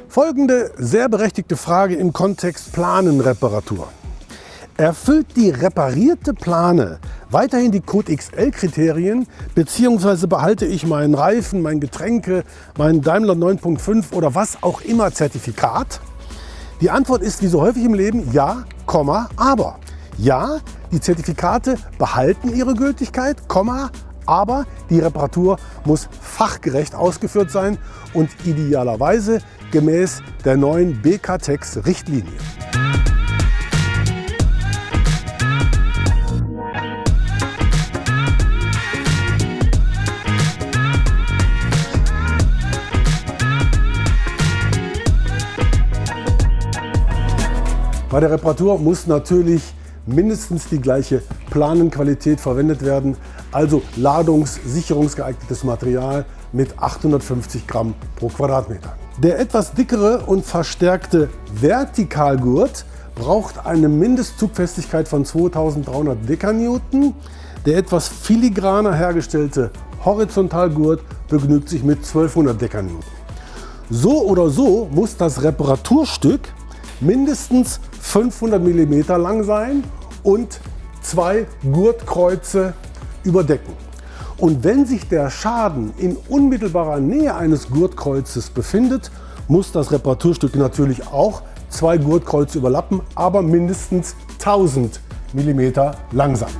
Folgende sehr berechtigte Frage im Kontext Planenreparatur. Erfüllt die reparierte Plane weiterhin die Code XL-Kriterien, beziehungsweise behalte ich meinen Reifen, mein Getränke, mein Daimler 9.5 oder was auch immer Zertifikat? Die Antwort ist wie so häufig im Leben ja, aber. Ja, die Zertifikate behalten ihre Gültigkeit, aber die Reparatur muss fachgerecht ausgeführt sein und idealerweise gemäß der neuen BKTEX-Richtlinie. Bei der Reparatur muss natürlich mindestens die gleiche Planenqualität verwendet werden, also ladungssicherungsgeeignetes Material mit 850 Gramm pro Quadratmeter. Der etwas dickere und verstärkte Vertikalgurt braucht eine Mindestzugfestigkeit von 2300 Dekanewton. Der etwas filigraner hergestellte Horizontalgurt begnügt sich mit 1200 Dekanewton. So oder so muss das Reparaturstück mindestens 500 mm lang sein und 2 Gurtkreuze überdecken. Und wenn sich der Schaden in unmittelbarer Nähe eines Gurtkreuzes befindet, muss das Reparaturstück natürlich auch 2 Gurtkreuze überlappen, aber mindestens 1000 mm lang sein.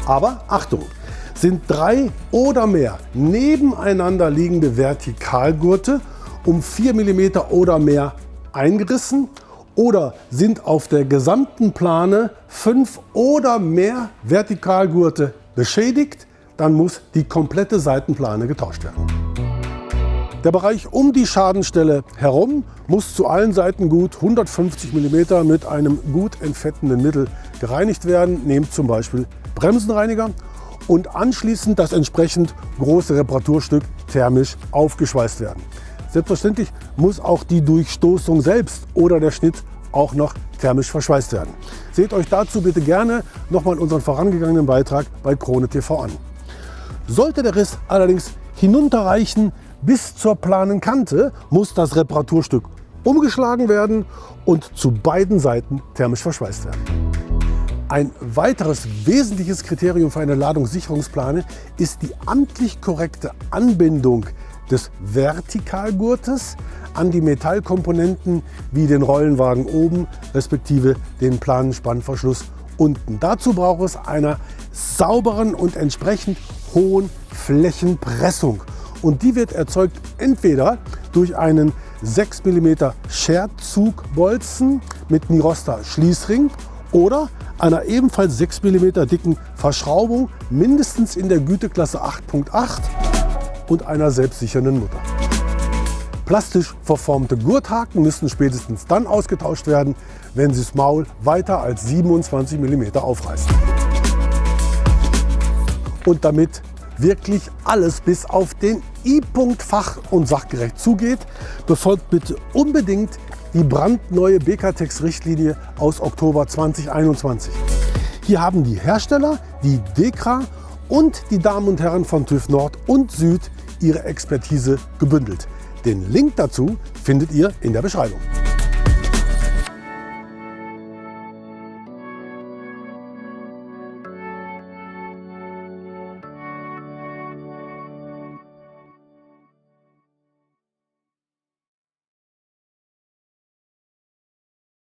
Aber Achtung! Sind 3 oder mehr nebeneinander liegende Vertikalgurte um 4 mm oder mehr eingerissen oder sind auf der gesamten Plane 5 oder mehr Vertikalgurte beschädigt, dann muss die komplette Seitenplane getauscht werden. Der Bereich um die Schadenstelle herum muss zu allen Seiten gut 150 mm mit einem gut entfettenden Mittel gereinigt werden, nehmt zum Beispiel Bremsenreiniger, und anschließend das entsprechend große Reparaturstück thermisch aufgeschweißt werden. Selbstverständlich muss auch die Durchstoßung selbst oder der Schnitt auch noch thermisch verschweißt werden. Seht euch dazu bitte gerne nochmal unseren vorangegangenen Beitrag bei Krone TV an. Sollte der Riss allerdings hinunterreichen bis zur Planenkante, muss das Reparaturstück umgeschlagen werden und zu beiden Seiten thermisch verschweißt werden. Ein weiteres wesentliches Kriterium für eine Ladungssicherungsplane ist die amtlich korrekte Anbindung des Vertikalgurtes an die Metallkomponenten wie den Rollenwagen oben respektive den Planenspannverschluss unten. Dazu braucht es einer sauberen und entsprechend hohen Flächenpressung. Und die wird erzeugt entweder durch einen 6 mm Scherzugbolzen mit Niroster Schließring oder einer ebenfalls 6 mm dicken Verschraubung, mindestens in der Güteklasse 8.8 und einer selbstsichernden Mutter. Plastisch verformte Gurthaken müssen spätestens dann ausgetauscht werden, wenn sie das Maul weiter als 27 mm aufreißen. Und damit wirklich alles bis auf den I-Punkt fach- und sachgerecht zugeht, befolgt bitte unbedingt die brandneue BKTEX-Richtlinie aus Oktober 2021. Hier haben die Hersteller, die DEKRA und die Damen und Herren von TÜV Nord und Süd ihre Expertise gebündelt. Den Link dazu findet ihr in der Beschreibung.